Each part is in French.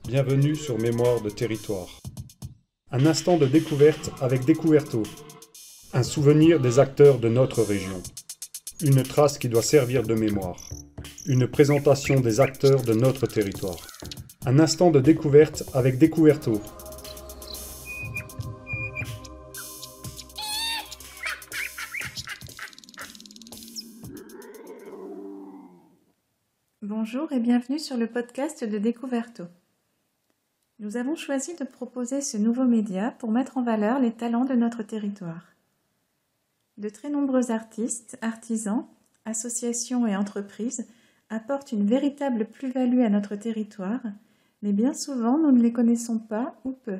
Bienvenue sur Mémoire de territoire. Un instant de découverte avec Découverto. Un souvenir des acteurs de notre région. Une trace qui doit servir de mémoire. Une présentation des acteurs de notre territoire. Un instant de découverte avec Découverto. Bonjour et bienvenue sur le podcast de Découverto. Nous avons choisi de proposer ce nouveau média pour mettre en valeur les talents de notre territoire. De très nombreux artistes, artisans, associations et entreprises apportent une véritable plus-value à notre territoire, mais bien souvent nous ne les connaissons pas ou peu.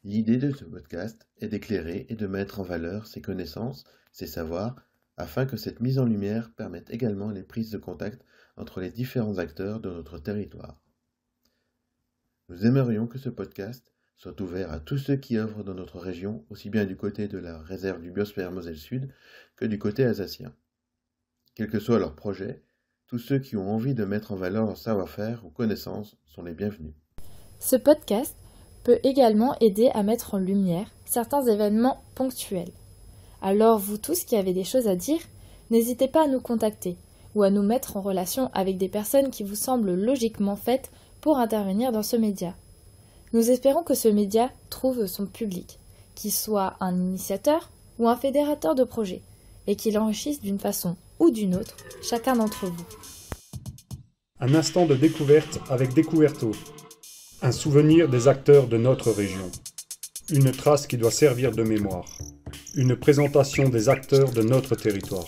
L'idée de ce podcast est d'éclairer et de mettre en valeur ces connaissances, ces savoirs, afin que cette mise en lumière permette également les prises de contact entre les différents acteurs de notre territoire. Nous aimerions que ce podcast soit ouvert à tous ceux qui œuvrent dans notre région, aussi bien du côté de la réserve du Biosphère Moselle Sud que du côté alsacien. Quel que soit leur projet, tous ceux qui ont envie de mettre en valeur leur savoir-faire ou connaissances sont les bienvenus. Ce podcast peut également aider à mettre en lumière certains événements ponctuels. Alors vous tous qui avez des choses à dire, n'hésitez pas à nous contacter ou à nous mettre en relation avec des personnes qui vous semblent logiquement faites pour intervenir dans ce média. Nous espérons que ce média trouve son public, qu'il soit un initiateur ou un fédérateur de projets, et qu'il enrichisse d'une façon ou d'une autre chacun d'entre vous. Un instant de découverte avec Découverto. Un souvenir des acteurs de notre région. Une trace qui doit servir de mémoire. Une présentation des acteurs de notre territoire.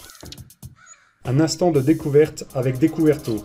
Un instant de découverte avec Découverto.